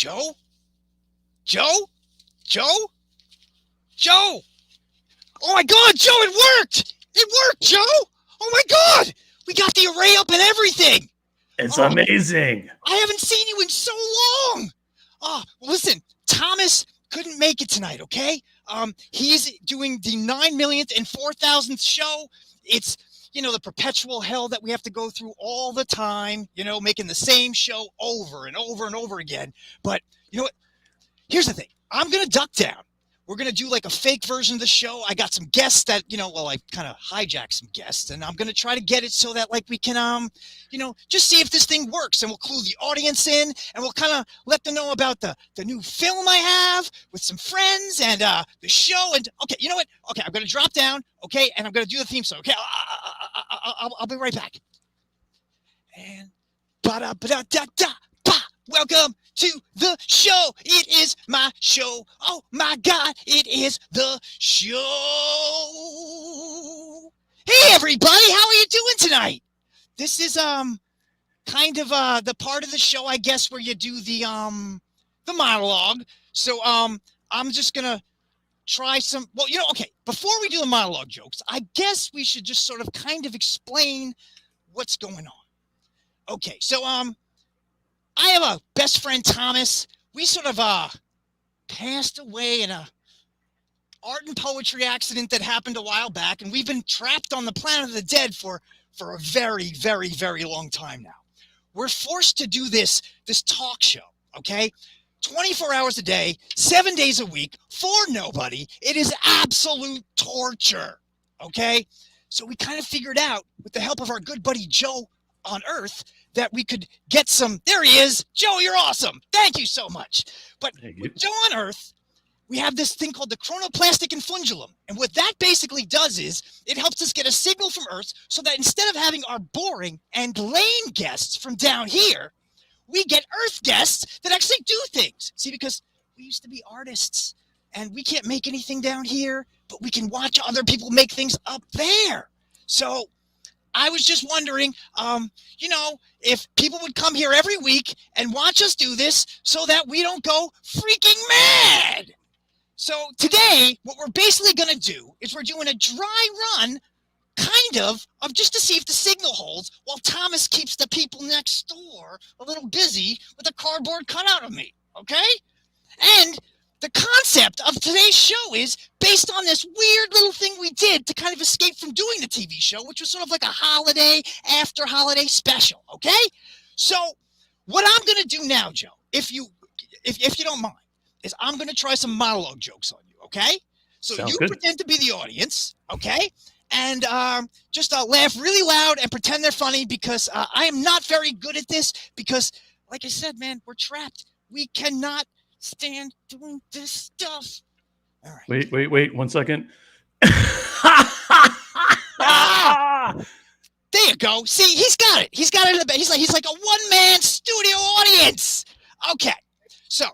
Joe? Joe? Joe? Joe! Oh my God, Joe, it worked! It worked, Joe! Oh my God! We got the array up and everything! It's amazing. I haven't seen you in so long! Oh, listen, Thomas couldn't make it tonight, okay? He's doing the 9 millionth and 4,000th show. It's, the perpetual hell that we have to go through all the time, making the same show over and over and over again. But you know what? Here's the thing. I'm going to duck down. We're going to do like a fake version of the show. I got some guests that, I kind of hijacked some guests, and I'm going to try to get it so that like we can, just see if this thing works, and we'll clue the audience in, and we'll kind of let them know about the new film I have with some friends and the show. And okay, you know what? Okay, I'm going to drop down. Okay, and I'm going to do the theme song. Okay, I'll be right back. And ba-da-ba-da-da-da. Welcome to the show. It is my show. Oh my God, it is the show. Hey everybody, how are you doing tonight? This is kind of the part of the show, I guess, where you do the monologue. So I'm just gonna try some. Well, okay. Before we do the monologue jokes, I guess we should just sort of kind of explain what's going on. Okay, so I have a best friend, Thomas. We sort of passed away in a art and poetry accident that happened a while back, and we've been trapped on the planet of the dead for a very, very, very long time now. We're forced to do this talk show, okay? 24 hours a day, 7 days a week, for nobody. It is absolute torture, okay? So we kind of figured out, with the help of our good buddy Joe on Earth, that we could get some. There he is. Joe, you're awesome. Thank you so much. But with Joe on Earth, we have this thing called the chronoplastic infundulum. And what that basically does is it helps us get a signal from Earth so that instead of having our boring and lame guests from down here, we get Earth guests that actually do things. See, because we used to be artists and we can't make anything down here, but we can watch other people make things up there. So I was just wondering, if people would come here every week and watch us do this so that we don't go freaking mad. So today, what we're basically going to do is we're doing a dry run, kind of just to see if the signal holds, while Thomas keeps the people next door a little busy with a cardboard cutout of me, okay? And the concept of today's show is based on this weird little thing we did to kind of escape from doing the TV show, which was sort of like a holiday after holiday special, okay? So what I'm going to do now, Joe, if you don't mind, is I'm going to try some monologue jokes on you, okay? So Sounds you good. Pretend to be the audience, okay? And just laugh really loud and pretend they're funny, because I am not very good at this because, like I said, man, we're trapped. We cannot stand doing this stuff. All right. Wait 1 second. There you go. See, he's got it. He's got it in the bed. He's like a one-man studio audience. Okay. So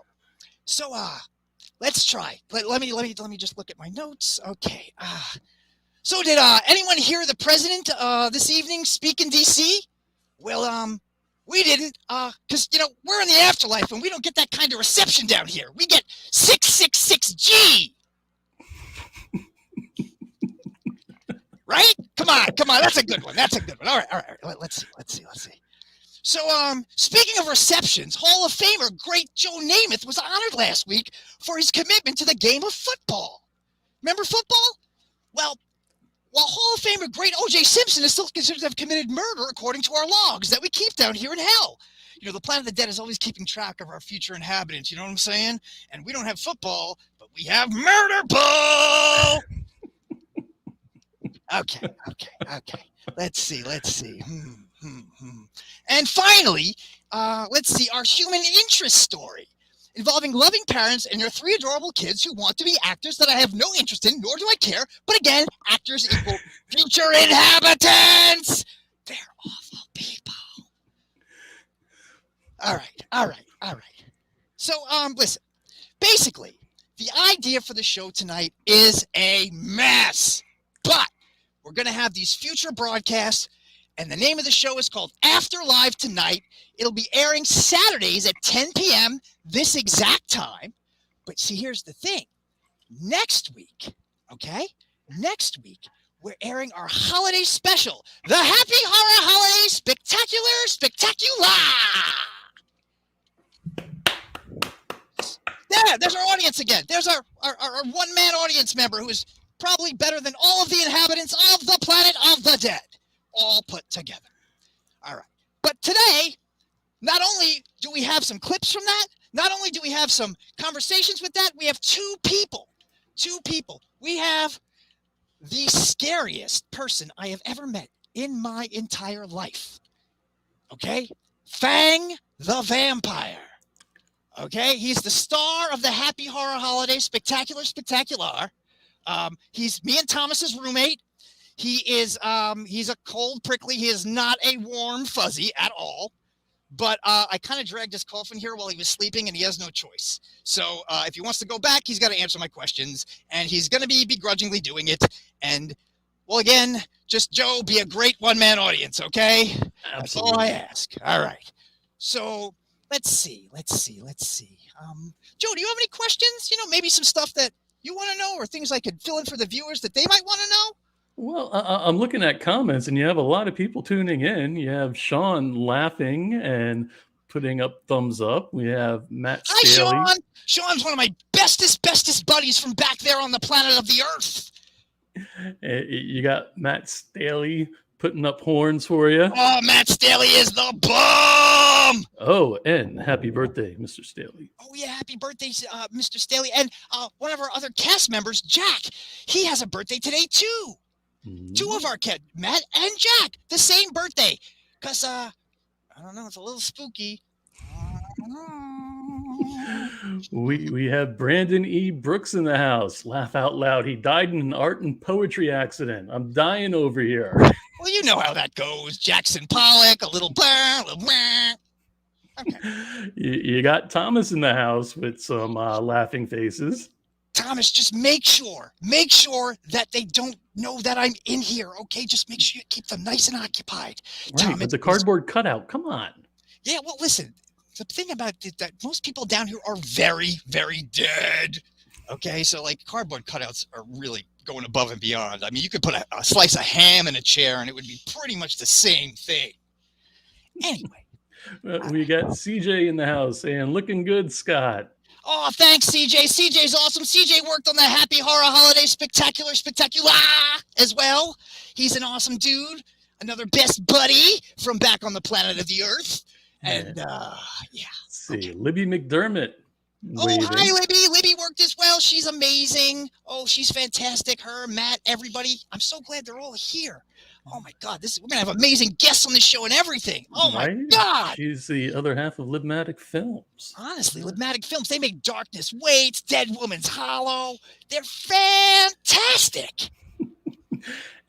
let's try. Let me just look at my notes. Okay. So did anyone hear the president this evening speak in DC? Well, we didn't, because, we're in the afterlife and we don't get that kind of reception down here. We get 666G. Right? Come on. That's a good one. All right. Let's see. So, speaking of receptions, Hall of Famer great Joe Namath was honored last week for his commitment to the game of football. Remember football? Well, while Hall of Famer great O.J. Simpson is still considered to have committed murder according to our logs that we keep down here in hell. The planet of the dead is always keeping track of our future inhabitants, you know what I'm saying? And we don't have football, but we have murder ball! Okay. Let's see. And finally, let's see, our human interest story, involving loving parents and their 3 adorable kids who want to be actors that I have no interest in, nor do I care. But again, actors equal future inhabitants. They're awful people. All right. So, listen, basically, the idea for the show tonight is a mess. But we're going to have these future broadcasts, And the name of the show is called Afterlive tonight. It'll be airing Saturdays at 10 p.m. this exact time. But see, here's the thing. Next week, we're airing our holiday special, the Happy Horror Holiday Spectac-ula. There's our audience again. There's our one-man audience member who is probably better than all of the inhabitants of the planet of the dead, all put together. All right. But today, not only do we have some clips from that, not only do we have some conversations with that, we have two people. We have the scariest person I have ever met in my entire life. Okay? Fang the Vampire. Okay? He's the star of the Happy Horror Holiday Spectacular. He's me and Thomas's roommate. He's a cold prickly. He is not a warm fuzzy at all. But I kind of dragged his coffin here while he was sleeping, and he has no choice. So if he wants to go back, he's got to answer my questions, and he's going to be begrudgingly doing it. And, well, again, just, Joe, be a great one-man audience, okay? Absolutely. That's all I ask. All right. So let's see. Joe, do you have any questions? Maybe some stuff that you want to know or things I could fill in for the viewers that they might want to know? Well, I'm looking at comments, and you have a lot of people tuning in. You have Sean laughing and putting up thumbs up. We have Matt Staley. Hi, Sean. Sean's one of my bestest buddies from back there on the planet of the Earth. You got Matt Staley putting up horns for you. Oh, Matt Staley is the bomb. Oh, and happy birthday, Mr. Staley. Oh, yeah, happy birthday, Mr. Staley. And one of our other cast members, Jack, he has a birthday today, too. Two of our kids, Matt and Jack, the same birthday. Because, I don't know, it's a little spooky. We have Brandon E. Brooks in the house. Laugh out loud. He died in an art and poetry accident. I'm dying over here. Well, you know how that goes. Jackson Pollock, a little blah, a little blah. Okay. You got Thomas in the house with some laughing faces. Thomas, just make sure that they don't know that I'm in here, okay? Just make sure you keep them nice and occupied. Right, Thomas, but the cardboard cutout, come on. Yeah, well, listen, the thing about it that most people down here are very, very dead, okay? So, like, cardboard cutouts are really going above and beyond. I mean, you could put a slice of ham in a chair, and it would be pretty much the same thing. Anyway. We got CJ in the house saying, looking good, Scott. Oh, thanks, CJ. CJ's awesome. CJ worked on the Happy Horror Holiday Spectac-ula as well. He's an awesome dude. Another best buddy from back on the planet of the Earth. And, yeah. Let's see, Libby McDermott. Oh, hi, Libby. Libby worked as well. She's amazing. Oh, she's fantastic. Her, Matt, everybody. I'm so glad they're all here. Oh, my God. We're going to have amazing guests on the show and everything. Oh, my God. She's the other half of Libmatic Films. Honestly, Libmatic Films, they make Darkness Waits, Dead Woman's Hollow. They're fantastic.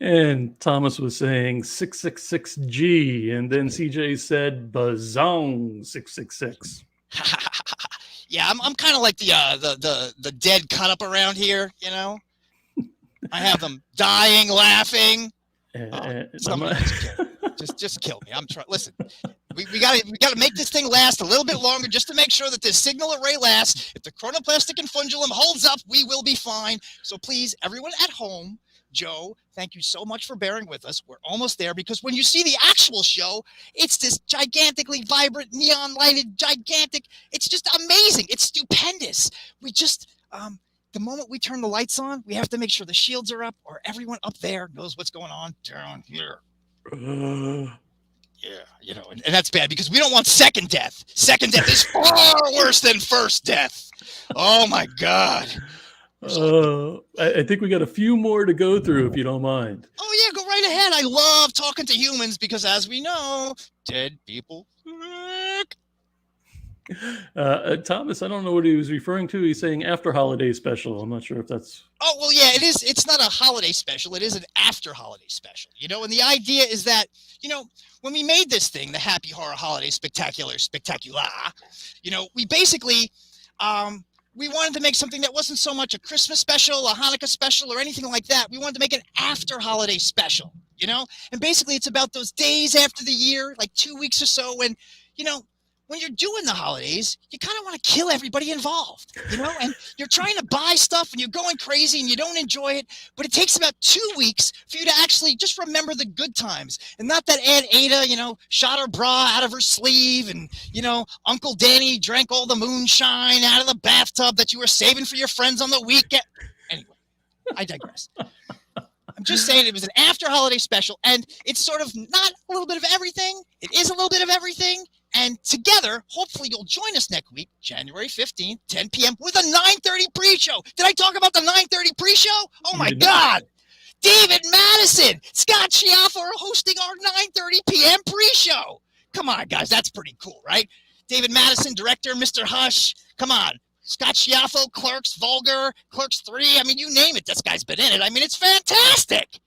And Thomas was saying 666G, and then CJ said Bazong 666. Yeah, I'm kind of like the dead cut up around here, you know. I have them dying, laughing. Just kill me. I'm trying. Listen, we gotta make this thing last a little bit longer just to make sure that this signal array lasts. If the chronoplastic and fundulum holds up, we will be fine. So please, everyone at home, Joe, thank you so much for bearing with us. We're almost there because when you see the actual show, it's this gigantically vibrant, neon lighted, gigantic. It's just amazing. It's stupendous. We just the moment we turn the lights on, we have to make sure the shields are up or everyone up there knows what's going on down here. Yeah, you know, and that's bad because we don't want second death. Second death is far worse than first death. Oh, my God. I think we got a few more to go through, if you don't mind. Oh, yeah, go right ahead. I love talking to humans because, as we know, dead people suck. Thomas, I don't know what he was referring to. He's saying after holiday special. I'm not sure if that's... Oh, well, yeah, it is. It's not a holiday special. It is an after holiday special, you know, and the idea is that, you know, when we made this thing, the Happy Horror Holiday Spectacular, you know, we basically we wanted to make something that wasn't so much a Christmas special, a Hanukkah special, or anything like that. We wanted to make an after holiday special, you know? And basically it's about those days after the year, like 2 weeks or so, when, you know, when you're doing the holidays, you kind of want to kill everybody involved, you know, and you're trying to buy stuff and you're going crazy and you don't enjoy it, but it takes about 2 weeks for you to actually just remember the good times, and not that Aunt Ada, you know, shot her bra out of her sleeve, and, you know, Uncle Danny drank all the moonshine out of the bathtub that you were saving for your friends on the weekend. Anyway, I digress. I'm just saying it was an after holiday special, and it's sort of not a little bit of everything. It is a little bit of everything. And together, hopefully you'll join us next week, January 15th, 10 p.m. with a 9:30 pre-show. Did I talk about the 9:30 pre-show? Oh, my God. David Madison, Scott Schiaffo are hosting our 9:30 p.m. pre-show. Come on, guys. That's pretty cool, right? David Madison, director, Mr. Hush. Come on. Scott Schiaffo, Clerks, Vulgar, Clerks 3. I mean, you name it. This guy's been in it. I mean, it's fantastic.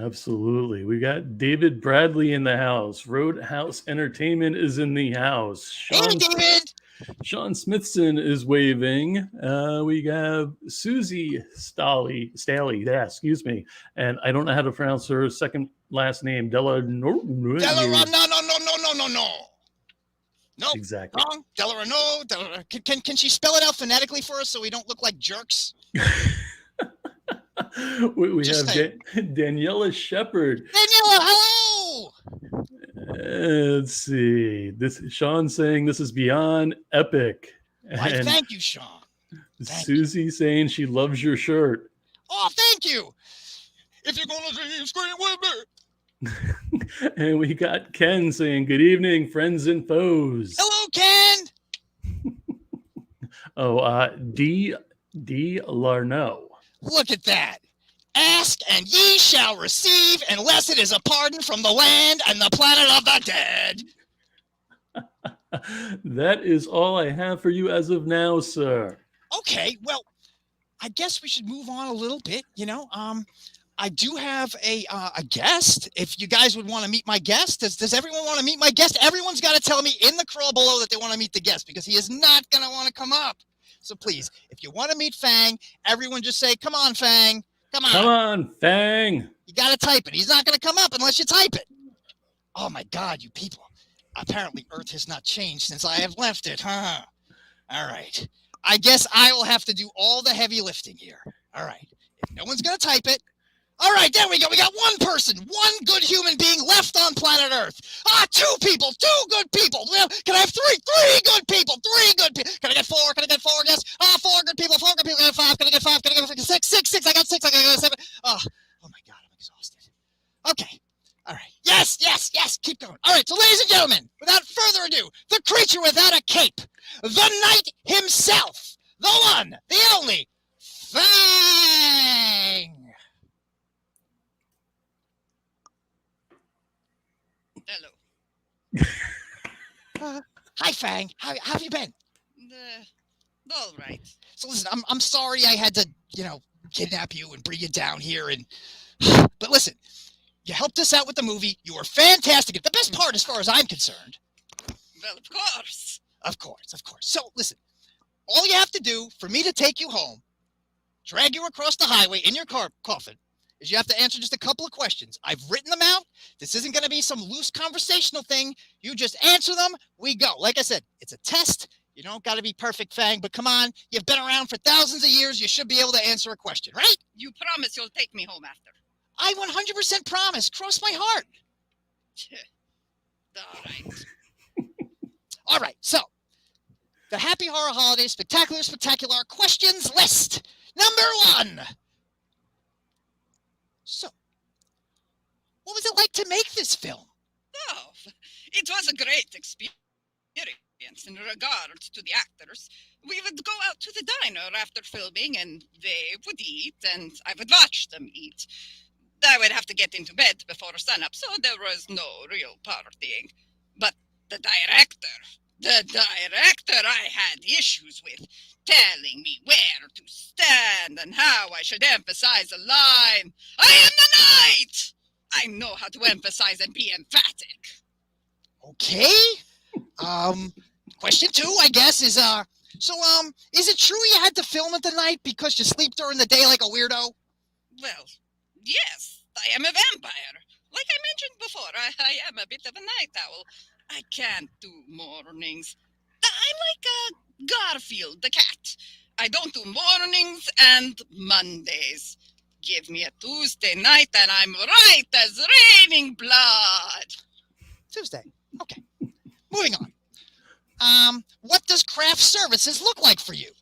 Absolutely. We got David Bradley in the house. Roadhouse Entertainment is in the house. Hey, David. Sean Smithson is waving. We have Susie Staley, yeah, excuse me. And I don't know how to pronounce her second last name. No. No. Exactly. Wrong. Can she spell it out phonetically for us so we don't look like jerks? we have Daniella Shepard. Daniella, hello. Let's see. Sean saying this is beyond epic. Why, thank you, Sean. Susie saying she loves your shirt. Oh, thank you. If you're going to scream with me. And we got Ken saying, good evening, friends and foes. Hello, Ken. D. Larno. Look at that. Ask and ye shall receive, unless it is a pardon from the land and the planet of the dead. That is all I have for you as of now, sir. Okay, well, I guess we should move on a little bit. You know, I do have a guest. If you guys would want to meet my guest, does everyone want to meet my guest? Everyone's got to tell me in the crawl below that they want to meet the guest, because he is not going to want to come up. So please, if you want to meet Fang, everyone just say, come on, Fang. Come on. Come on, Fang. You got to type it. He's not going to come up unless you type it. Oh, my God, you people. Apparently, Earth has not changed since I have left it, huh? All right. I guess I will have to do all the heavy lifting here. All right. If no one's going to type it. All right, there we go. We got one person, one good human being left on planet Earth. 2 people, 2 good people. Well, can I have 3 good people, 3 good people? Can I get 4? Can I get 4? Yes. 4 good people, 4 good people. Can I get 5? Can I get 5? Can I get 6? 6. I got 6. I got 7. Oh my God, I'm exhausted. Okay. All right. Yes. Keep going. All right. So, ladies and gentlemen, without further ado, the creature without a cape, the knight himself, the one, the only, Fang. Hello. Hi, Fang. How have you been? All right. So listen, I'm sorry I had to, kidnap you and bring you down here, but listen, you helped us out with the movie. You were fantastic. The best part, as far as I'm concerned. Well, of course. Of course. So listen, all you have to do for me to take you home, drag you across the highway in your coffin, is you have to answer just a couple of questions. I've written them out. This isn't going to be some loose conversational thing. You just answer them. We go. Like I said, it's a test. You don't got to be perfect, Fang, but come on. You've been around for thousands of years. You should be able to answer a question, right? You promise you'll take me home after. I 100% promise. Cross my heart. All right. All right. So, the Happy Horror Holiday Spectacular questions list. Number 1. So, what was it like to make this film? Oh, it was a great experience in regards to the actors. We would go out to the diner after filming, and they would eat, and I would watch them eat. I would have to get into bed before sunup, so there was no real partying. But the director I had issues with, telling me where to stand and how I should emphasize a line. I am the knight! I know how to emphasize and be emphatic. Okay. Question 2, I guess, is So, is it true you had to film it tonight because you sleep during the day like a weirdo? Well, yes, I am a vampire. Like I mentioned before, I am a bit of a night owl. I can't do mornings. I'm like Garfield the cat. I don't do mornings and Mondays. Give me a Tuesday night and I'm right as raining blood. Tuesday. Okay. Moving on. What does craft services look like for you?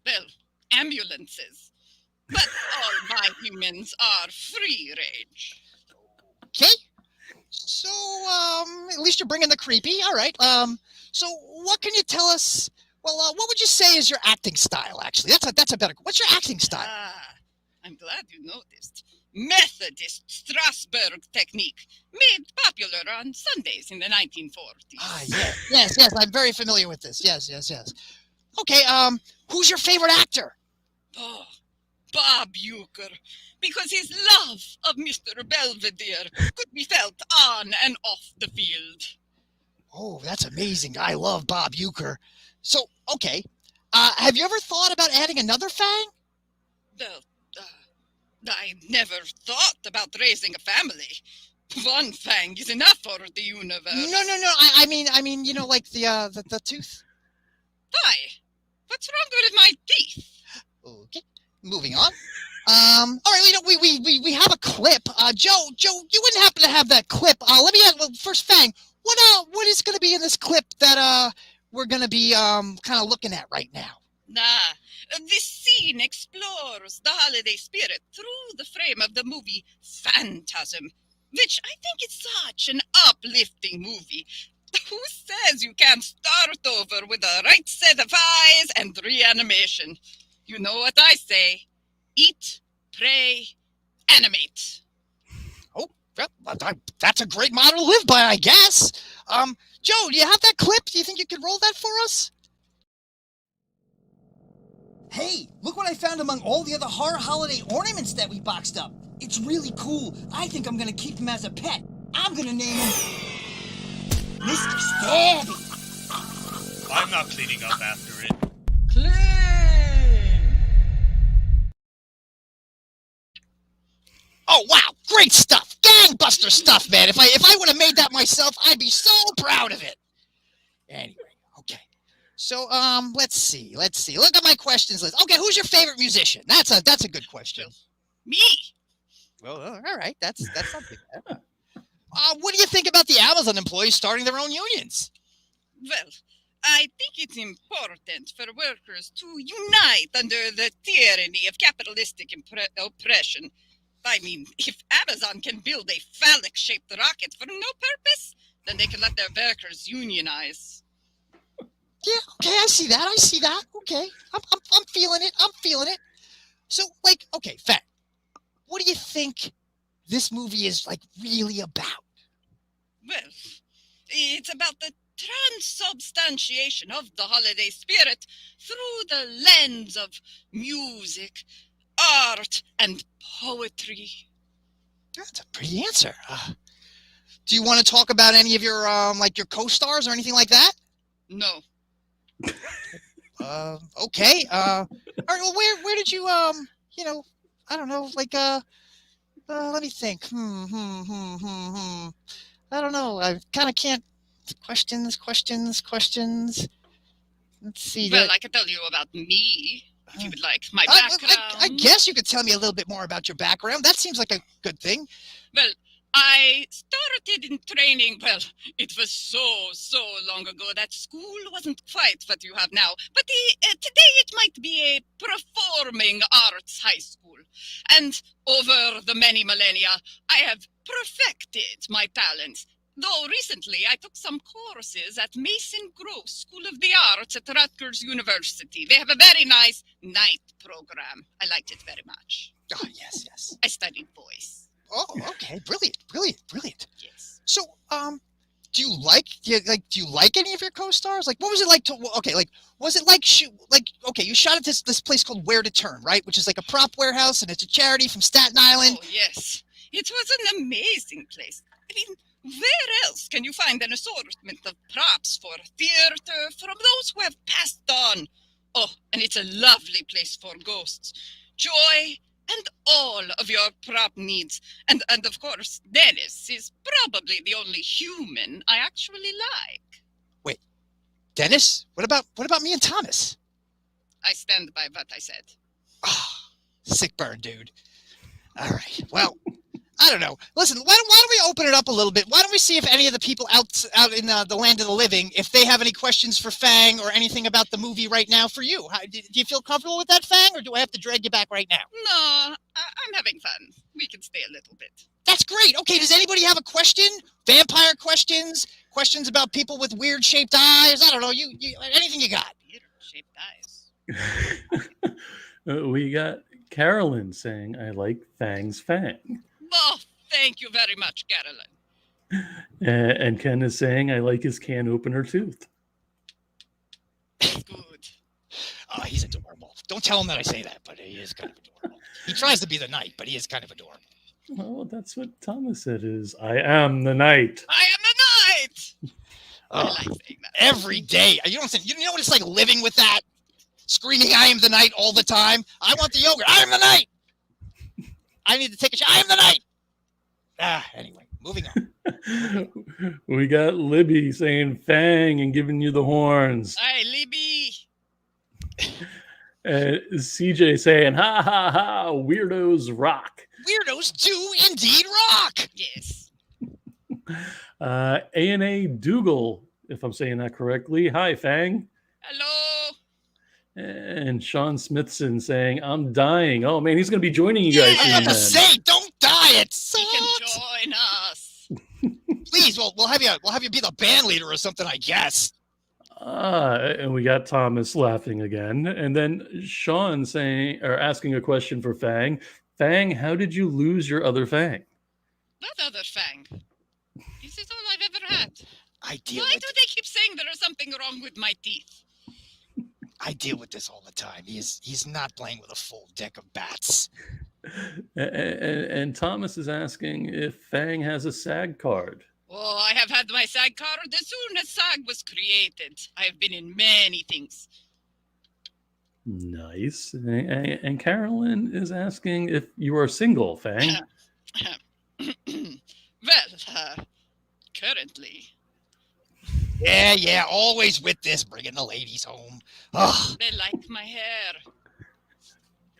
Well, ambulances. But all my humans are free range. Okay. So, at least you're bringing the creepy. All right. So what can you tell us? Well, what would you say is your acting style, actually? That's a better. What's your acting style? I'm glad you noticed. Methodist Strasbourg technique, made popular on Sundays in the 1940s. Yes. I'm very familiar with this. Yes. Okay. Who's your favorite actor? Oh, Bob Uecker, because his love of Mr. Belvedere could be felt on and off the field. Oh, that's amazing. I love Bob Uecker. So, okay. Have you ever thought about adding another Fang? Well, I never thought about raising a family. One Fang is enough for the universe. No. I mean, you know, like the tooth. Why? What's wrong with my teeth? Okay. Moving on. All right. You know, we have a clip. Joe, you wouldn't happen to have that clip? Let me ask, first, Fang. What is going to be in this clip that we're going to be kind of looking at right now? This scene explores the holiday spirit through the frame of the movie Phantasm, which I think is such an uplifting movie. Who says you can't start over with the right set of eyes and reanimation? You know what I say. Eat, pray, animate. Oh, that's a great motto to live by, I guess. Joe, do you have that clip? Do you think you could roll that for us? Hey, look what I found among all the other horror holiday ornaments that we boxed up. It's really cool. I think I'm gonna keep him as a pet. I'm gonna name him Mr. Stabby. I'm not cleaning up after it. Clean! Oh, wow. Great stuff. Gangbuster stuff, man. If I would have made that myself, I'd be so proud of it. Anyway, okay. So, let's see. Look at my questions list. Okay, who's your favorite musician? That's a good question. Me. Well, all right. That's not too bad. What do you think about the Amazon employees starting their own unions? Well, I think it's important for workers to unite under the tyranny of capitalistic oppression. I mean, if Amazon can build a phallic-shaped rocket for no purpose, then they can let their workers unionize. Yeah, okay, I see that. Okay, I'm feeling it. So, like, okay, Fat, what do you think this movie is, like, really about? Well, it's about the transubstantiation of the holiday spirit through the lens of music, art, and poetry. That's a pretty answer. Do you want to talk about any of your, like, your co-stars or anything like that? No. Okay. All right, well, where did you, you know, I don't know, like, let me think. I don't know. I kind of can't. Questions. Let's see. Well, I can tell you about me, if you would like. My background. I guess you could tell me a little bit more about your background. That seems like a good thing. Well, I started in training, well, it was so long ago that school wasn't quite what you have now. But today it might be a performing arts high school. And over the many millennia, I have perfected my talents. Though recently I took some courses at Mason Gross School of the Arts at Rutgers University. They have a very nice night program. I liked it very much. Oh, yes. I studied voice. Oh, okay. Brilliant. Yes. So, do you like any of your co-stars? Like, what was it like to? Okay, like, was it like okay, you shot at this place called Where to Turn, right? Which is like a prop warehouse, and it's a charity from Staten Island. Oh yes, it was an amazing place. I mean, where else can you find an assortment of props for theater from those who have passed on? Oh, and it's a lovely place for ghosts. Joy and all of your prop needs. And of course, Dennis is probably the only human I actually like. Wait, Dennis? What about me and Thomas? I stand by what I said. Ah, sick burn, dude. All right. Well, I don't know. Listen, why don't we open it up a little bit? Why don't we see if any of the people out in the land of the living, if they have any questions for Fang or anything about the movie right now for you? Do you feel comfortable with that, Fang, or do I have to drag you back right now? No, I'm having fun. We can stay a little bit. That's great. Okay, does anybody have a question? Vampire questions? Questions about people with weird-shaped eyes? I don't know. You anything you got? Weird-shaped eyes. We got Carolyn saying, I like Fang's Fang. Oh, thank you very much, Carolyn. And Ken is saying, I like his can opener tooth. Good. Oh, he's adorable. Don't tell him that I say that, but he is kind of adorable. He tries to be the knight, but he is kind of adorable. Well, that's what Thomas said is, I am the knight. I am the knight! I like saying that. Every day. You know what it's like living with that? Screaming, I am the knight all the time. I want the yogurt. I am the knight. I need to take a shot. I am the knight. Anyway, moving on. We got Libby saying Fang and giving you the horns. Hi, Libby. And CJ saying, ha ha ha, weirdos rock. Weirdos do indeed rock. Yes. A&A Dougal, if I'm saying that correctly. Hi, Fang. Hello. And Sean Smithson saying, I'm dying. Oh, man, he's going to be joining you guys I soon. have to then. say, don't die. It You can sucks. join us. Please, we'll have you be the band leader or something, I guess. And we got Thomas laughing again. And then Sean asking a question for Fang. Fang, how did you lose your other Fang? What other Fang? This is all I've ever had. I deal Why do they keep saying there is something wrong with my teeth? with this all the time. He's not playing with a full deck of bats. And Thomas is asking if Fang has a SAG card. Oh, I have had my SAG card as soon as SAG was created. I have been in many things. Nice. And Carolyn is asking if you are single, Fang. Well, currently. Yeah, always with this, bringing the ladies home. Oh, They like my hair.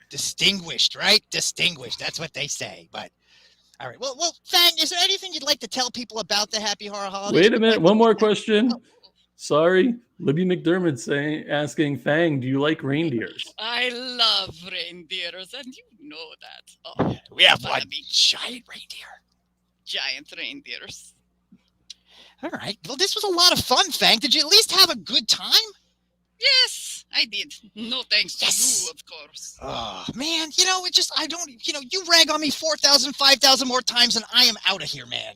distinguished, right? Distinguished. That's what they say. But all right. Well, Fang, is there anything you'd like to tell people about the Happy Horror Holidays? Wait a minute. One more question. Sorry. Libby McDermott asking Fang, do you like reindeers? I love reindeers, and you know that. Oh, We have But one I mean- giant reindeer. giant reindeers. All right. Well, this was a lot of fun, Fang. Did you at least have a good time? Yes, I did. No thanks to Yes. you, of course. Oh, man. You rag on me 4,000, 5,000 more times and I am out of here, man.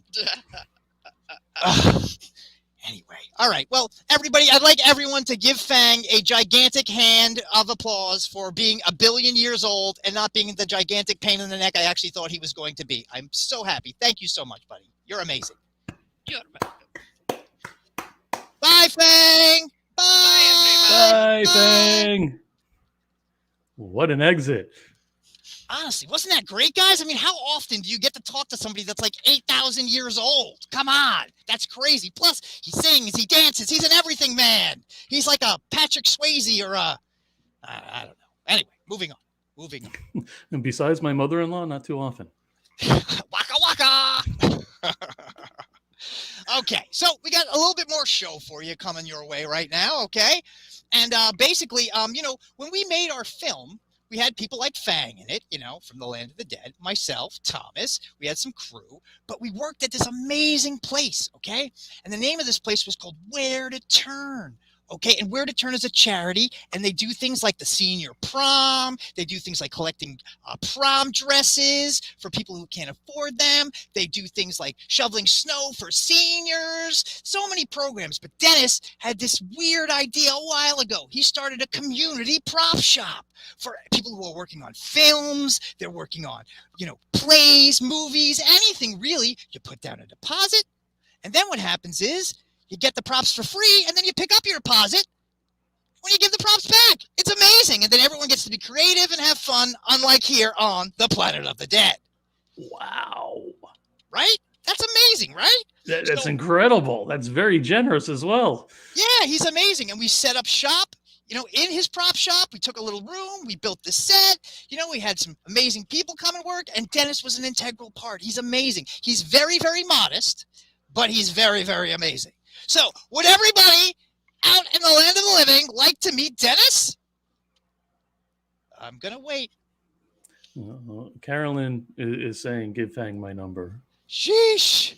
Anyway. All right. Well, everybody, I'd like everyone to give Fang a gigantic hand of applause for being 1 billion years old and not being the gigantic pain in the neck I actually thought he was going to be. I'm so happy. Thank you so much, buddy. You're amazing. You're welcome. Bye, Fang. Bye, Bye, Fang. What an exit. Honestly, wasn't that great, guys? I mean, how often do you get to talk to somebody that's like 8,000 years old? Come on. That's crazy. Plus, he sings, he dances. He's an everything man. He's like a Patrick Swayze or a... I don't know. Anyway, moving on. And besides my mother-in-law, not too often. Waka waka! Okay, so we got a little bit more show for you coming your way right now, okay? And basically, when we made our film, we had people like Fang in it, from the Land of the Dead, myself, Thomas, we had some crew, but we worked at this amazing place, okay? And the name of this place was called Where to Turn. Okay, and Where to Turn is a charity, and they do things like the senior prom. They do things like collecting prom dresses for people who can't afford them. They do things like shoveling snow for seniors. So many programs. But Dennis had this weird idea a while ago. He started a community prop shop for people who are working on films. They're working on, plays, movies, anything really. You put down a deposit, and then what happens is, you get the props for free, and then you pick up your deposit, when you give the props back. It's amazing. And then everyone gets to be creative and have fun, unlike here on the Planet of the Dead. Wow. Right? That's amazing, right? That's incredible. That's very generous as well. Yeah, he's amazing. And we set up shop, in his prop shop. We took a little room. We built the set. We had some amazing people come and work. And Dennis was an integral part. He's amazing. He's very, very modest, but he's very, very amazing. So would everybody out in the land of the living like to meet Dennis? I'm going to wait. Carolyn is saying, give Fang my number. Sheesh.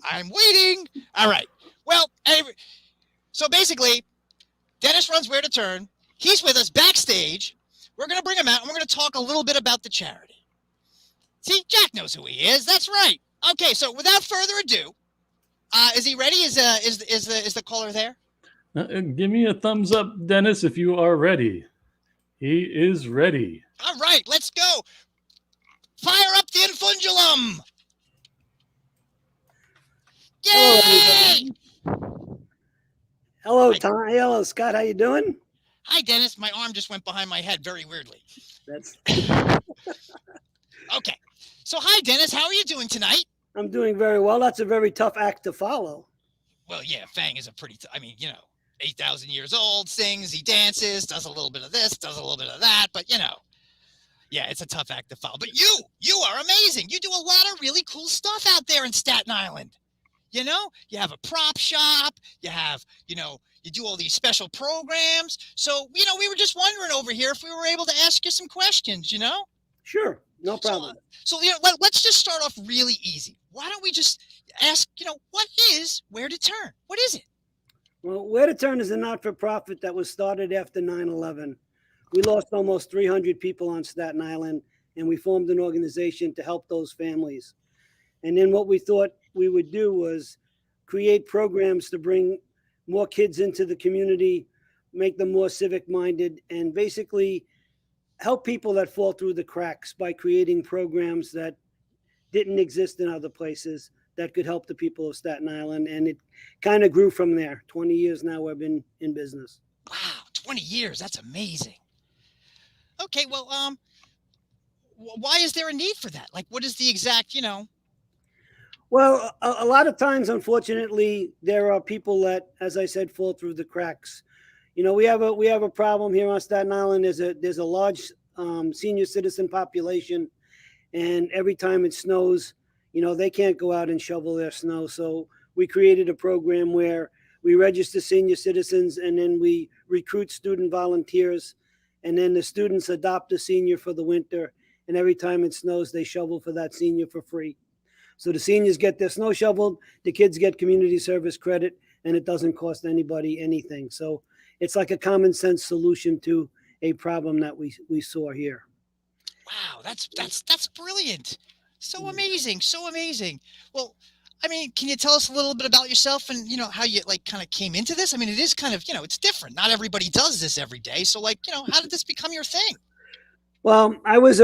I'm waiting. All right. Well, so basically, Dennis runs Where to Turn. He's with us backstage. We're going to bring him out, and we're going to talk a little bit about the charity. See, Jack knows who he is. That's right. Okay, so without further ado, is he ready? Is the caller there? Give me a thumbs up, Dennis, if you are ready. He is ready. All right, let's go. Fire up the infundulum. Yay! Hello, Tom. Hello, Scott. How you doing? Hi, Dennis. My arm just went behind my head very weirdly. That's okay. So, hi, Dennis. How are you doing tonight? I'm doing very well. That's a very tough act to follow. Well, yeah, Fang is a pretty, 8,000 years old, sings, he dances, does a little bit of this, does a little bit of that, but, yeah, it's a tough act to follow. But you are amazing. You do a lot of really cool stuff out there in Staten Island. You have a prop shop, you have, you do all these special programs. So, we were just wondering over here if we were able to ask you some questions, Sure, no problem. So let's just start off really easy. Why don't we just ask, what is Where to Turn? What is it? Well, Where to Turn is a not-for-profit that was started after 9/11. We lost almost 300 people on Staten Island, and we formed an organization to help those families. And then what we thought we would do was create programs to bring more kids into the community, make them more civic-minded, and basically help people that fall through the cracks by creating programs that didn't exist in other places that could help the people of Staten Island. And it kind of grew from there. 20 years now we've been in business. Wow, 20 years. That's amazing. Okay, well, why is there a need for that? Like, what is the exact, Well, a lot of times, unfortunately, there are people that, as I said, fall through the cracks. We have a problem here on Staten Island. There's a large senior citizen population, and every time it snows, they can't go out and shovel their snow. So we created a program where we register senior citizens, and then we recruit student volunteers, and then the students adopt a senior for the winter. And every time it snows, they shovel for that senior for free. So the seniors get their snow shoveled, the kids get community service credit, and it doesn't cost anybody anything. So it's like a common sense solution to a problem that we saw here. Wow, that's brilliant. So amazing, so amazing. Well, can you tell us a little bit about yourself and, how you kind of came into this? It is kind of, it's different. Not everybody does this every day. So how did this become your thing? Well, I was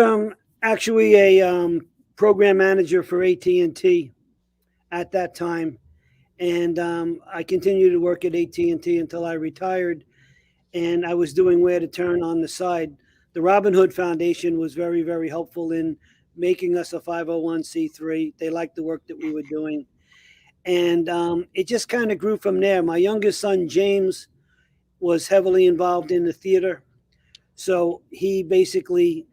actually a program manager for AT&T at that time. And I continued to work at AT&T until I retired. And I was doing Where to Turn on the side. The Robin Hood Foundation was very, very helpful in making us a 501c3. They liked the work that we were doing. And it just kind of grew from there. My youngest son, James, was heavily involved in the theater. So he basically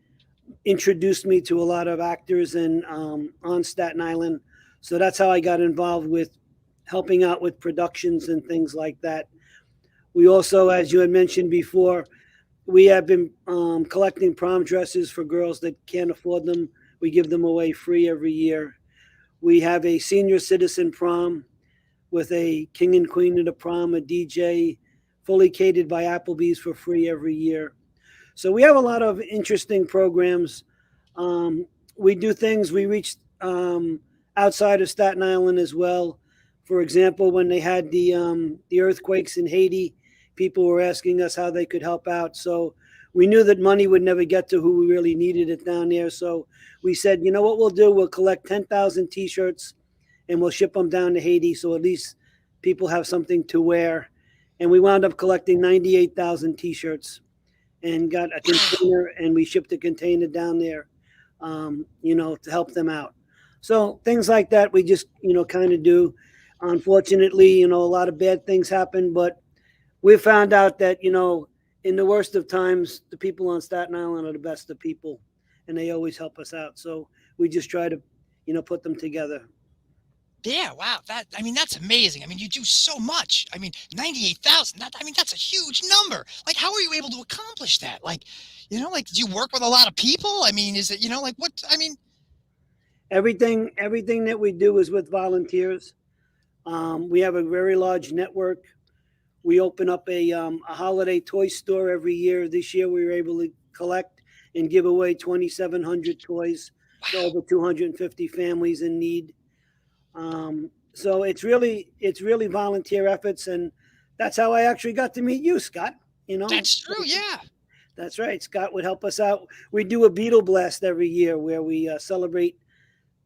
introduced me to a lot of actors and on Staten Island. So that's how I got involved with helping out with productions and things like that. We also, as you had mentioned before, we have been collecting prom dresses for girls that can't afford them. We give them away free every year. We have a senior citizen prom with a king and queen of the prom, a DJ, fully catered by Applebee's for free every year. So we have a lot of interesting programs. We do things, we reach outside of Staten Island as well. For example, when they had the earthquakes in Haiti, people were asking us how they could help out. So we knew that money would never get to who we really needed it down there. So we said, you know what we'll do? We'll collect 10,000 T-shirts and we'll ship them down to Haiti. So at least people have something to wear. and we wound up collecting 98,000 T-shirts, and got a container, and we shipped a container down there, to help them out. So things like that we just kind of do. Unfortunately, a lot of bad things happen, but we found out that in the worst of times, the people on Staten Island are the best of people, and they always help us out. So we just try to put them together. Yeah, wow. That's amazing. You do so much. 98,000. That's a huge number. Like, how are you able to accomplish that? Do you work with a lot of people? Is it, what? Everything that we do is with volunteers. We have a very large network. We open up a holiday toy store every year. This year we were able to collect and give away 2,700 toys to over 250 families in need. So it's really volunteer efforts, and that's how I actually got to meet you, Scott. That's true. Yeah. That's right. Scott would help us out. We do a Beatle Blast every year where we celebrate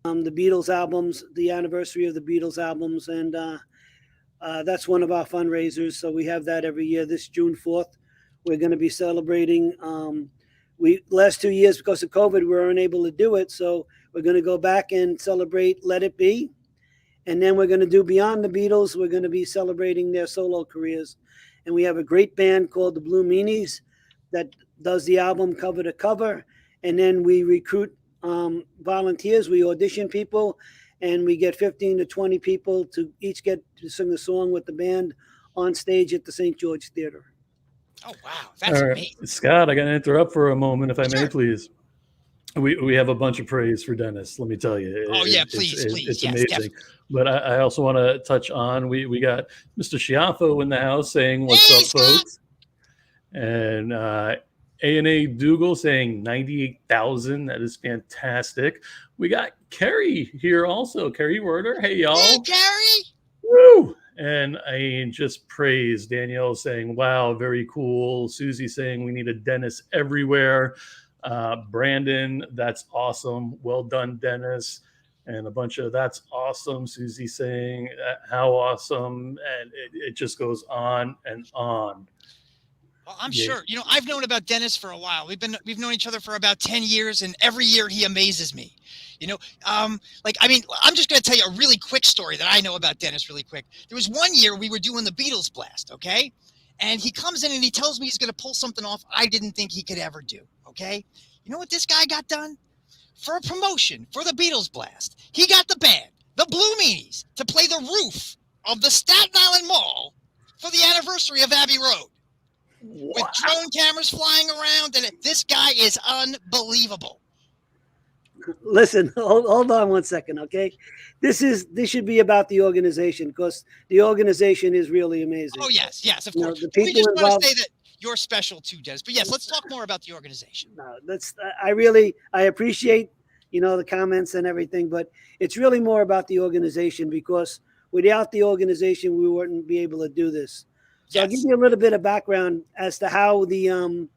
the Beatles albums, the anniversary of the Beatles albums, and that's one of our fundraisers. So we have that every year. This June 4th, we're going to be celebrating. Last 2 years, because of COVID, we weren't able to do it. So we're going to go back and celebrate Let It Be. And then we're going to do Beyond the Beatles. We're going to be celebrating their solo careers. And we have a great band called the Blue Meanies that does the album cover to cover. And then we recruit volunteers. We audition people, and we get 15 to 20 people to each get to sing a song with the band on stage at the St. George Theater. Oh, wow. That's amazing. Scott, I got to interrupt for a moment, if I may, Sure. please. We have a bunch of praise for Dennis, let me tell you. Please. It's Yes, amazing. definitely. But I also want to touch on, we got Mr. Schiaffo in the house saying, what's Hey, up, Scott. folks? And A&A Dougal saying 98,000. That is fantastic. We got Kerry here also. Kerry Werder. Hey, y'all. Hey, Gary. Woo! And I just praise Danielle saying, wow, very cool. Susie saying we need a Dennis everywhere. Brandon, that's awesome. Well done, Dennis. And a bunch of that's awesome. Susie saying how awesome. And it just goes on and on. Well, I'm sure. I've known about Dennis for a while. We've known each other for about 10 years, and every year he amazes me. I'm just going to tell you a really quick story that I know about Dennis really quick. There was one year we were doing the Beatles Blast, okay? And he comes in and he tells me he's going to pull something off I didn't think he could ever do, okay? You know what this guy got done? For a promotion for the Beatles Blast, he got the band, the Blue Meanies, to play the roof of the Staten Island Mall for the anniversary of Abbey Road. With drone cameras flying around, and this guy is unbelievable. Listen, hold on one second, okay? This should be about the organization, because the organization is really amazing. Oh, yes, of course. The We people just want involved. to say that you're special too, Des. But yes, let's talk more about the organization. No, I appreciate the comments and everything, but it's really more about the organization, because without the organization, we wouldn't be able to do this. So I'll give you a little bit of background as to how the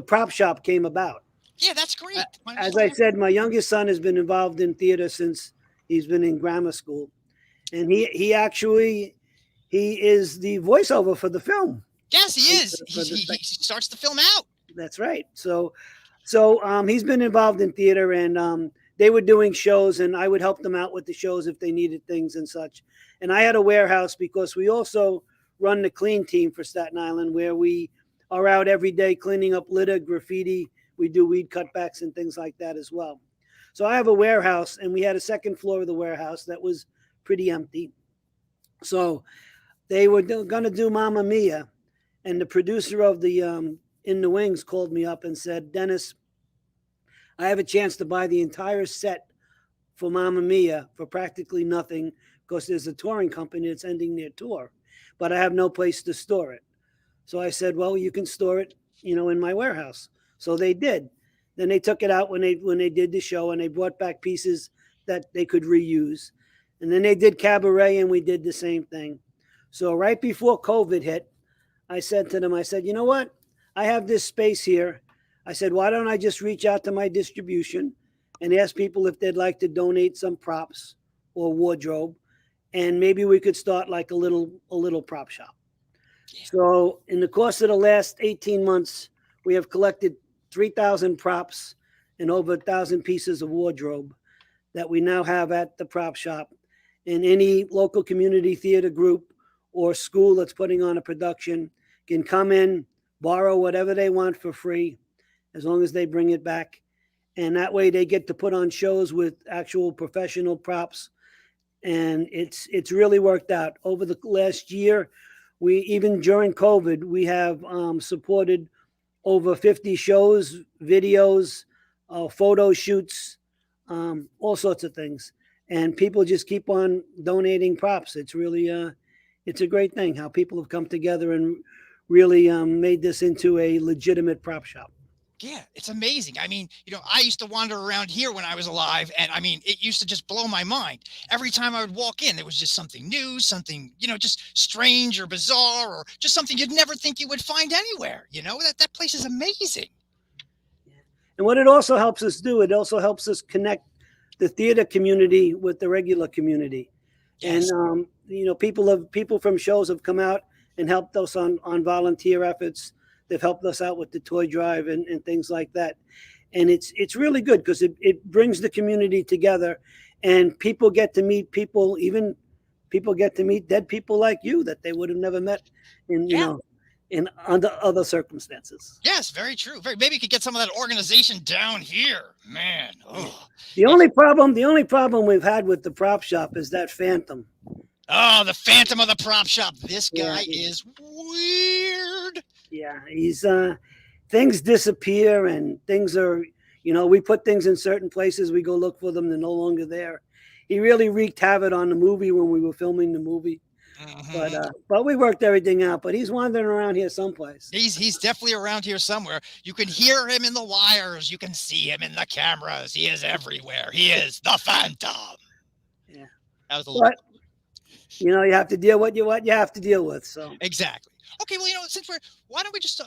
prop shop came about. Yeah, that's great. As I said, my youngest son has been involved in theater since he's been in grammar school, and he is the voiceover for the film. Yes, he is. He starts the film out. That's right. So he's been involved in theater, and they were doing shows, and I would help them out with the shows if they needed things and such. And I had a warehouse, because we also run the clean team for Staten Island, where we are out every day cleaning up litter, graffiti. We do weed cutbacks and things like that as well. So I have a warehouse, and we had a second floor of the warehouse that was pretty empty. So they were going to do Mamma Mia, and the producer of the In the Wings called me up and said, Dennis, I have a chance to buy the entire set for Mamma Mia for practically nothing, because there's a touring company that's ending their tour, but I have no place to store it. So I said, well, you can store it, in my warehouse. So they did. Then they took it out when they did the show, and they brought back pieces that they could reuse. And then they did Cabaret, and we did the same thing. So right before COVID hit, I said to them, you know what? I have this space here. I said, why don't I just reach out to my distribution and ask people if they'd like to donate some props or wardrobe, and maybe we could start like a little prop shop. So in the course of the last 18 months, we have collected 3,000 props and over 1,000 pieces of wardrobe that we now have at the prop shop. And any local community theater group or school that's putting on a production can come in, borrow whatever they want for free, as long as they bring it back. And that way they get to put on shows with actual professional props. And it's really worked out. Over the last year, even during COVID, we have supported over 50 shows, videos, photo shoots, all sorts of things. And people just keep on donating props. It's really, it's a great thing how people have come together and really made this into a legitimate prop shop. Yeah, it's amazing. I mean, I used to wander around here when I was alive, and I mean, it used to just blow my mind. Every time I would walk in, there was just something new, something, just strange or bizarre, or just something you'd never think you would find anywhere. That place is amazing. And what it also helps us do, it also helps us connect the theater community with the regular community. Yes. And, people from shows have come out and helped us on volunteer efforts. They've helped us out with the toy drive and things like that. And it's really good because it brings the community together, and people get to meet people, even people get to meet dead people like you that they would have never met in under other circumstances. Yes, very true. Maybe you could get some of that organization down here, man. Oh. The only problem we've had with the prop shop is that Phantom. Oh, the Phantom of the prop shop. This guy is weird. Yeah, he's things disappear and things are, we put things in certain places, we go look for them, they're no longer there. He really wreaked havoc on the movie when we were filming the movie. Mm-hmm. But we worked everything out. But he's wandering around here someplace. He's definitely around here somewhere. You can hear him in the wires. You can see him in the cameras. He is everywhere. He is the Phantom. Yeah, that was a little. But, you have to deal with what you have to deal with. So exactly. Okay, well, why don't we just,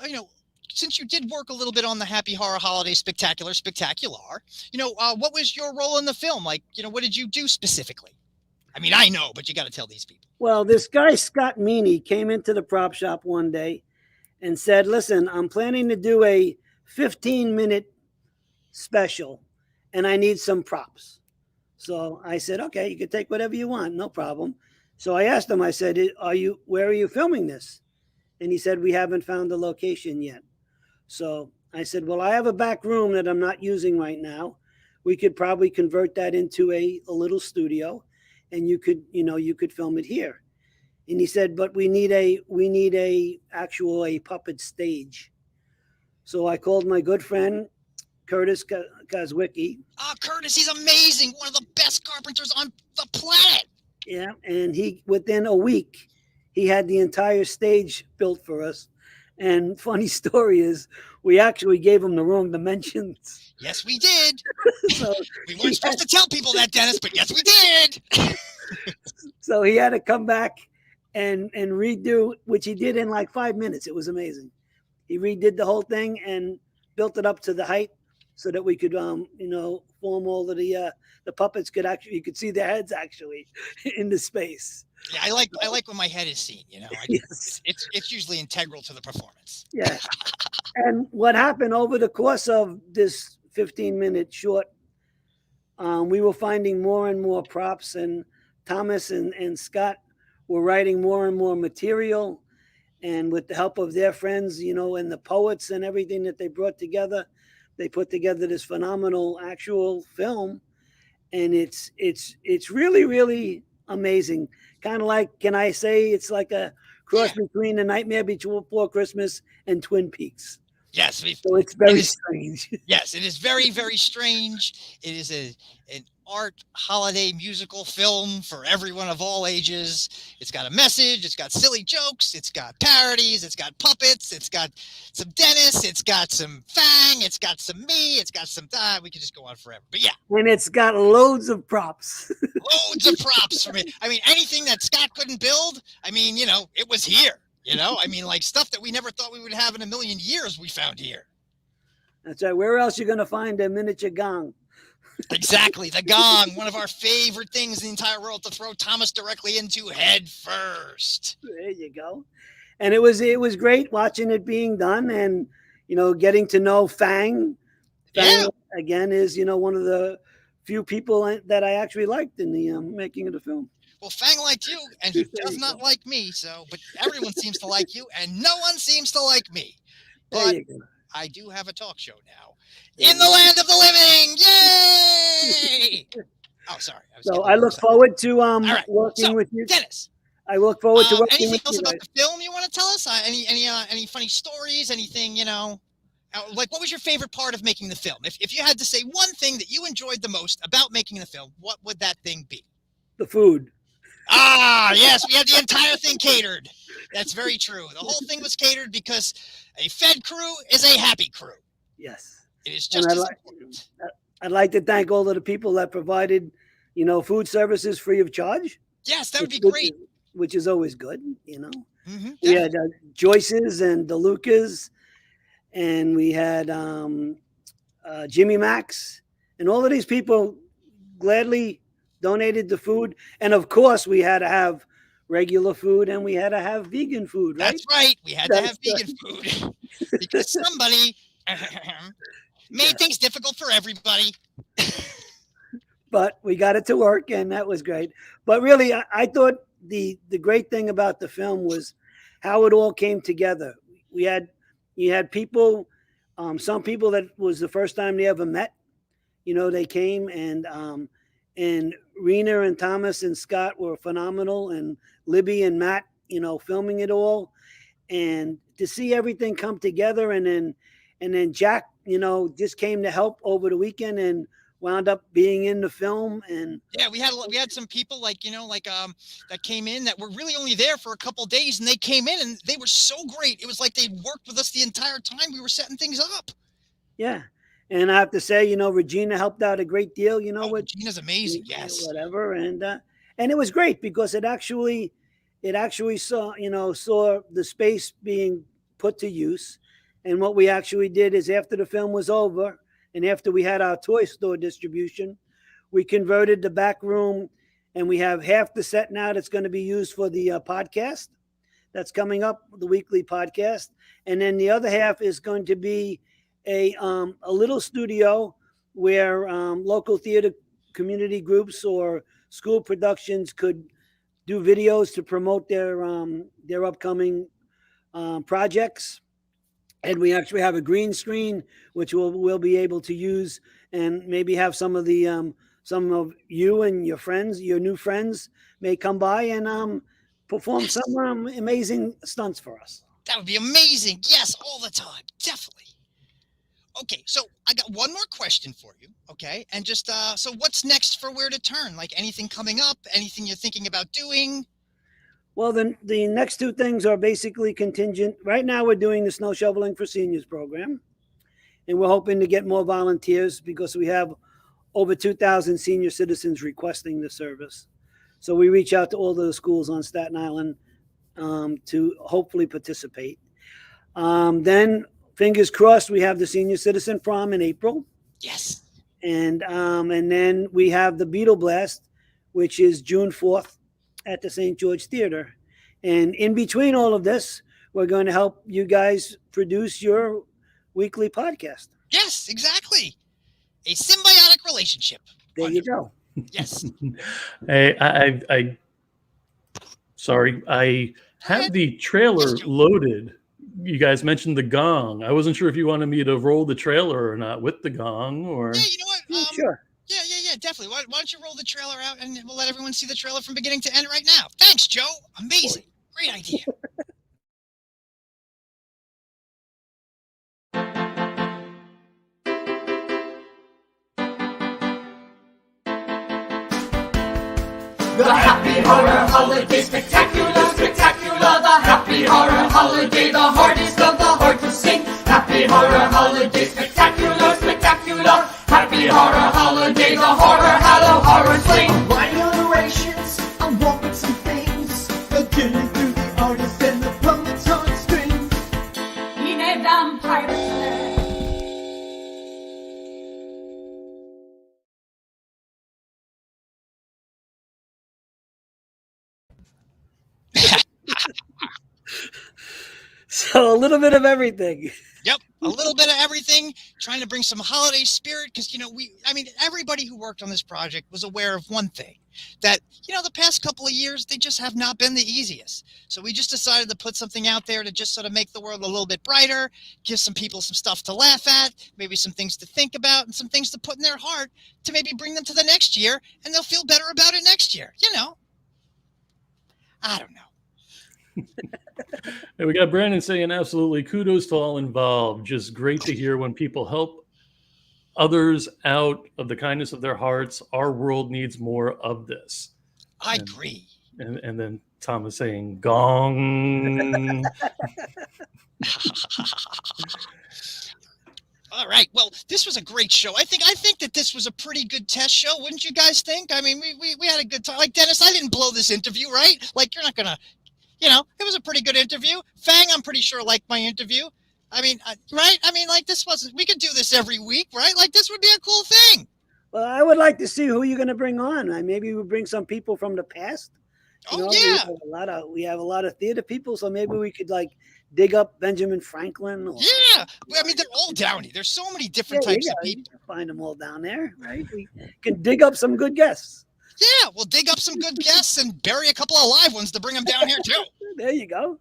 since you did work a little bit on the Happy Horror Holiday Spectacular, what was your role in the film? Like, what did you do specifically? I mean, I know, but you got to tell these people. Well, this guy, Scott Meaney, came into the prop shop one day and said, listen, I'm planning to do a 15-minute special, and I need some props. So I said, okay, you can take whatever you want, no problem. So I asked him, I said, where are you filming this? And he said, we haven't found the location yet. So I said, well, I have a back room that I'm not using right now. We could probably convert that into a little studio, and you could film it here. And he said, but we need a puppet stage. So I called my good friend, Curtis Kazwicki. Oh, Curtis, he's amazing. One of the best carpenters on the planet. Yeah, and within a week, he had the entire stage built for us. And funny story is, we actually gave him the wrong dimensions. Yes, we did. So we weren't supposed to tell people that, Dennis, but yes, we did. So he had to come back and redo, which he did in like 5 minutes. It was amazing. He redid the whole thing and built it up to the height so that we could, form all of the puppets you could see their heads actually in the space. Yeah, I like when my head is seen, Yes. It's usually integral to the performance. Yeah. And what happened over the course of this 15-minute short, we were finding more and more props, and Thomas and Scott were writing more and more material. And with the help of their friends, and the poets and everything that they brought together, they put together this phenomenal actual film. And it's really, really amazing. Kind of like, can I say it's like a cross between The Nightmare Before Christmas and Twin Peaks. Yes. So it's very strange. Yes, it is very, very strange. It is an art holiday musical film for everyone of all ages. It's got a message. It's got silly jokes. It's got parodies. It's got puppets. It's got some Dennis. It's got some Fang. It's got some me. It's got some we could just go on forever. But yeah. And it's got loads of props. Loads of props for me. I mean, anything that Scott couldn't build, it was here. Like stuff that we never thought we would have in a million years, we found here. That's right. Where else are you going to find a miniature gong? Exactly. The gong, one of our favorite things in the entire world to throw Thomas directly into head first. There you go. And it was great watching it being done, and getting to know Fang. Fang again is one of the few people that I actually liked in the making of the film. Well, Fang liked you, and he does not like me. So, but everyone seems to like you, and no one seems to like me. But I do have a talk show now in the land of the living. Yay! Oh, sorry. So I look forward to working with you, Dennis. I look forward to working anything with else you about guys. the film you want to tell us? Any funny stories? Anything like what was your favorite part of making the film? If you had to say one thing that you enjoyed the most about making the film, what would that thing be? The food. Ah, yes, we had the entire thing catered. That's very true. The whole thing was catered because a fed crew is a happy crew. Yes. It is just important. I'd like to thank all of the people that provided, food services free of charge. Yes, that would be great. Which is always good, Mm-hmm, we had Joyce's and DeLuca's, and we had Jimmy Max, and all of these people gladly donated the food. And of course, we had to have regular food and we had to have vegan food, right? That's right. We had to have vegan food because somebody made things difficult for everybody. But we got it to work, and that was great. But really, I thought the great thing about the film was how it all came together. You had people, some people that was the first time they ever met. They came, and Rena and Thomas and Scott were phenomenal, and Libby and Matt, filming it all, and to see everything come together, and then Jack, just came to help over the weekend and wound up being in the film. And yeah, we had some people that came in that were really only there for a couple of days, and they came in and they were so great. It was like they'd worked with us the entire time we were setting things up. Yeah. And I have to say, Regina helped out a great deal, Regina's amazing. Yes. Whatever. And it was great because it actually saw the space being put to use. And what we actually did is, after the film was over and after we had our toy store distribution, we converted the back room, and we have half the set now that's going to be used for the podcast that's coming up, the weekly podcast. And then the other half is going to be a little studio where local theater community groups or school productions could do videos to promote their upcoming projects. And we actually have a green screen, which we'll be able to use, and maybe have some of you and your friends, your new friends, may come by and perform some amazing stunts for us. That would be amazing. Yes, all the time. Definitely. Okay, so I got one more question for you. Okay, and just so what's next for Where to Turn? Like anything coming up? Anything you're thinking about doing? Well, the next two things are basically contingent. Right now, we're doing the Snow Shoveling for Seniors program, and we're hoping to get more volunteers because we have over 2,000 senior citizens requesting the service. So we reach out to all of the schools on Staten Island to hopefully participate. Then, fingers crossed, we have the Senior Citizen Prom in April. Yes. And then we have the Beetle Blast, which is June 4th at the St. George Theater. And in between all of this, we're going to help you guys produce your weekly podcast. Yes, exactly. A symbiotic relationship. There you go. Yes. Hey, I sorry, I have the trailer loaded. You guys mentioned the gong. I wasn't sure if you wanted me to roll the trailer or not with the gong, or Yeah, you know what? Sure. Yeah, definitely. Why don't you roll the trailer out and we'll let everyone see the trailer from beginning to end right now. Thanks, Joe. Amazing. Great idea. The Happy Horror Holiday Spectac-ula, Spectac-ula, the Happy Horror Holiday, the hardest of the hard to sing. Happy Horror Holiday Spectac-ula, Spectac-ula, Happy Horror Holiday, the horror hallow horror sling. Rhino narrations, I'm walking some things, beginning through the artist and the puppets on strings. In a vampire play. So a little bit of everything. Yep, a little bit of everything, trying to bring some holiday spirit because, everybody who worked on this project was aware of one thing, that, the past couple of years, they just have not been the easiest. So we just decided to put something out there to just sort of make the world a little bit brighter, give some people some stuff to laugh at, maybe some things to think about and some things to put in their heart to maybe bring them to the next year and they'll feel better about it next year. I don't know. And we got Brandon saying absolutely kudos to all involved. Just great to hear when people help others out of the kindness of their hearts. Our world needs more of this. I agree. And then Tom is saying gong. All right. Well, this was a great show. I think that this was a pretty good test show. Wouldn't you guys think? I mean, we had a good time. Like, Dennis, I didn't blow this interview, right? Like, you're not going to, it was a pretty good interview. Fang, I'm pretty sure, liked my interview. I mean, right? I mean, like, we could do this every week, right? Like, this would be a cool thing. Well, I would like to see who you're going to bring on. Maybe we'll bring some people from the past. Yeah. We have a lot of theater people, so maybe we could dig up Benjamin Franklin. Yeah. I mean, they're all downy. There's so many different types of people. You can find them all down there, right? We can dig up some good guests. Yeah, we'll dig up some good guests and bury a couple of live ones to bring them down here too. There you go.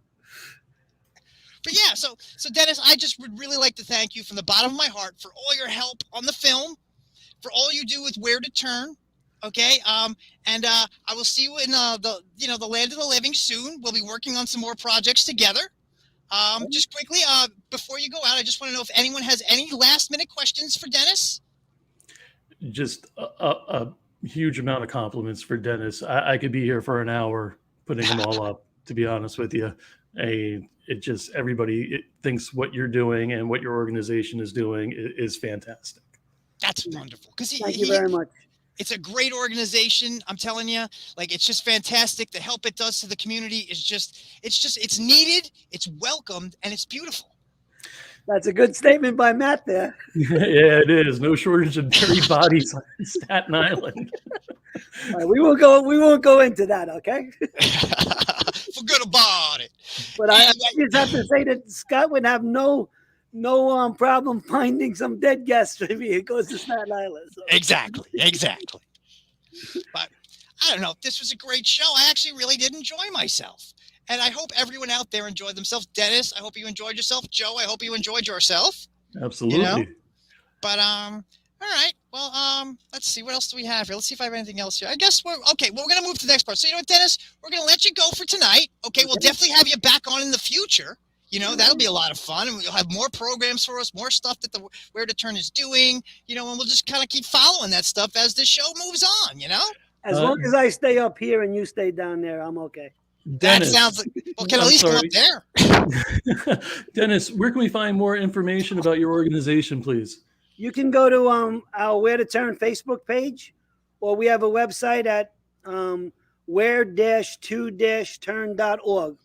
But yeah, so Dennis, I just would really like to thank you from the bottom of my heart for all your help on the film, for all you do with Where to Turn. Okay, and I will see you in the land of the living soon. We'll be working on some more projects together. Just quickly, before you go out, I just want to know if anyone has any last minute questions for Dennis. Just a huge amount of compliments for Dennis. I could be here for an hour putting them all up, to be honest with you. Everybody thinks what you're doing and what your organization is doing is fantastic. That's wonderful. Thank you very much. It's a great organization. I'm telling you, it's just fantastic. The help it does to the community it's needed, it's welcomed, and it's beautiful. That's a good statement by Matt there. Yeah, it is. No shortage of dirty bodies on Staten Island. Right, we won't go into that, okay? Forget about it. But I just have to say that Scott would have no problem finding some dead guests if he goes to Staten Island. So. Exactly. But I don't know. This was a great show. I actually really did enjoy myself. And I hope everyone out there enjoyed themselves. Dennis, I hope you enjoyed yourself. Joe, I hope you enjoyed yourself. Absolutely. But all right. Well, let's see. What else do we have here? Let's see if I have anything else here. I guess we're okay. Well, we're gonna move to the next part. So you know what, Dennis? We're gonna let you go for tonight. Okay. We'll definitely have you back on in the future. That'll be a lot of fun, and we'll have more programs for us, more stuff that the Where to Turn is doing. And we'll just kind of keep following that stuff as the show moves on. As long as I stay up here and you stay down there, I'm okay. Dennis, that sounds like. Well, can I at least go up there? Dennis, where can we find more information about your organization, please? You can go to our Where to Turn Facebook page, or we have a website at where-to-turn.org,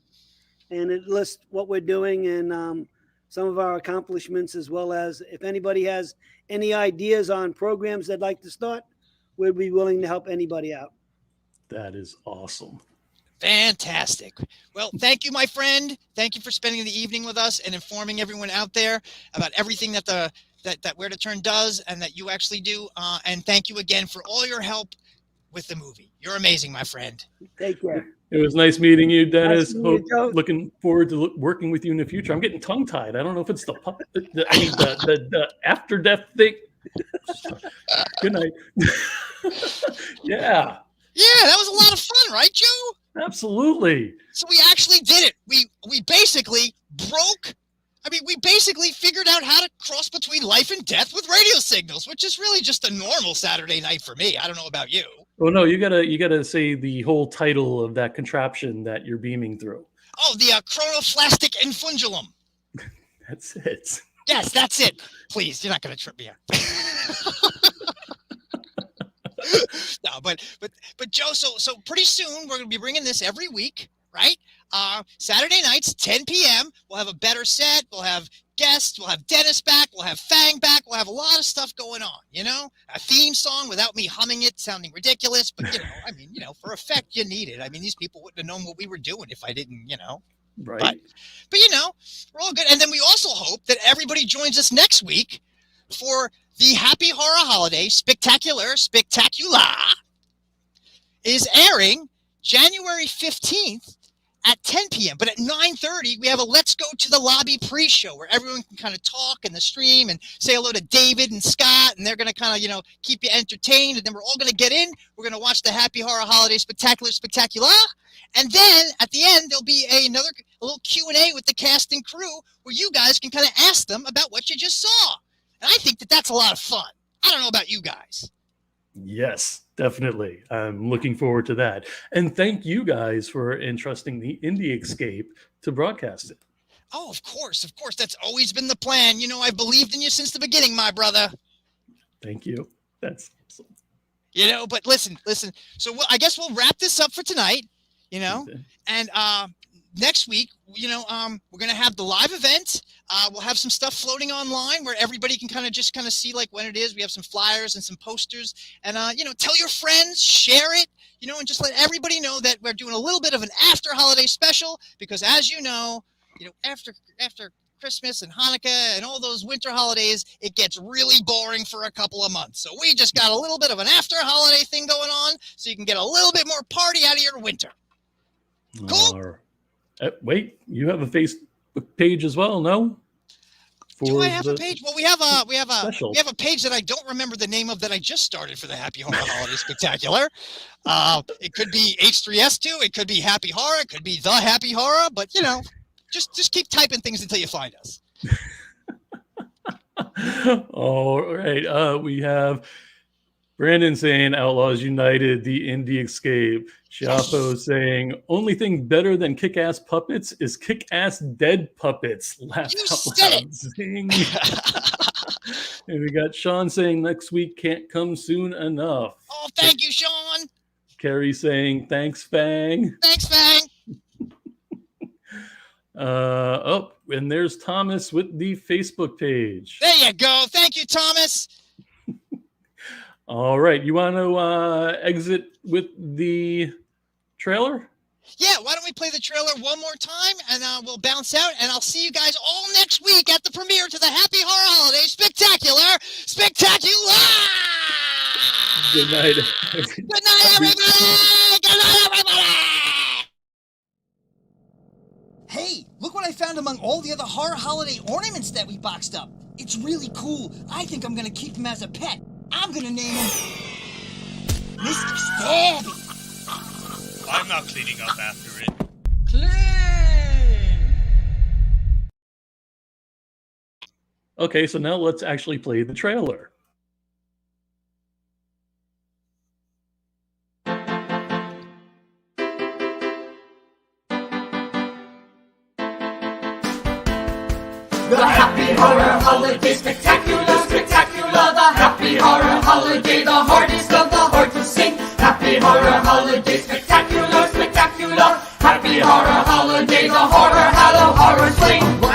and it lists what we're doing and some of our accomplishments, as well as if anybody has any ideas on programs they'd like to start, we'd be willing to help anybody out. That is awesome. Fantastic. Well, thank you, my friend. Thank you for spending the evening with us and informing everyone out there about everything that that Where to Turn does and that you actually do. And thank you again for all your help with the movie. You're amazing, my friend. Take care. It was nice meeting you, Dennis. Nice meeting you, looking forward to working with you in the future. I'm getting tongue-tied. I don't know if it's the after-death thing. Good night. Yeah. Yeah, that was a lot of fun, right, Joe? Absolutely. So we actually did it. We basically figured out how to cross between life and death with radio signals, which is really just a normal Saturday night for me. I don't know about you. Oh no, you gotta say the whole title of that contraption that you're beaming through. Oh, the chronoplastic infundulum. That's it. Yes, that's it. Please, you're not gonna trip me up. No, but Joe, so pretty soon we're gonna be bringing this every week, right? Saturday nights, 10 p.m. We'll have a better set. We'll have guests. We'll have Dennis back. We'll have Fang back. We'll have a lot of stuff going on. A theme song without me humming it, sounding ridiculous. But for effect, you need it. I mean, these people wouldn't have known what we were doing if I didn't. Right. But you know, we're all good. And then we also hope that everybody joins us next week for the Happy Horror Holiday Spectac-ula is airing January 15th at 10 p.m. But at 9:30, we have a Let's Go to the Lobby pre-show where everyone can kind of talk in the stream and say hello to David and Scott, and they're going to kind of, you know, keep you entertained. And then we're all going to get in. We're going to watch the Happy Horror Holiday Spectac-ula. And then at the end, there'll be a little Q&A with the cast and crew where you guys can kind of ask them about what you just saw. And I think that that's a lot of fun. I don't know about you guys. Yes, definitely. I'm looking forward to that. And thank you guys for entrusting the Indie Escape to broadcast it. Oh, of course. That's always been the plan. You know, I've believed in you since the beginning, my brother. Thank you. That's awesome. You know, but listen. So I guess we'll wrap this up for tonight, you know, Okay. and next week, you know, we're going to have the live event. We'll have some stuff floating online where everybody can kind of see like when it is. We have some flyers and some posters, and you know, tell your friends, share it, you know, and just let everybody know that we're doing a little bit of an after holiday special, because as you know, after Christmas and Hanukkah and all those winter holidays, it gets really boring for a couple of months. So we just got a little bit of an after holiday thing going on so you can get a little bit more party out of your winter. Cool. Wait, you have a Facebook page as well, no? Do I have a page? Well, we have special. a page that I don't remember the name of that I just started for the Happy Horror Holiday Spectacular. It could be H3S2, it could be Happy Horror, it could be The Happy Horror, but you know, just keep typing things until you find us. All right. We have Brandon saying Outlaws United, the Indie Escape. Schiaffo saying only thing better than kick-ass puppets is kick-ass dead puppets. Laugh You out said loud. it. Zing. And we got Sean saying next week can't come soon enough. Oh, thank you, Sean. Carrie saying thanks, Fang. Thanks, Fang. And there's Thomas with the Facebook page. There you go. Thank you, Thomas. All right. You want to exit with the trailer? Yeah, why don't we play the trailer one more time, and we'll bounce out, and I'll see you guys all next week at the premiere to the Happy Horror Holiday Spectac-ula! Good night. Good night, everybody! Good night, everybody! Hey, look what I found among all the other horror holiday ornaments that we boxed up. It's really cool. I think I'm gonna keep him as a pet. I'm gonna name him Mr. Stabby. I'm not cleaning up after it. Okay, so now let's actually play the trailer. The Happy Horror Holiday Spectacular, Spectac-ula. The Happy Horror Holiday, the hardest of the hard to sing. Happy Horror Holiday Spectacular, Spectac-ula. Happy Horror Holiday, the horror, hallow horror sling.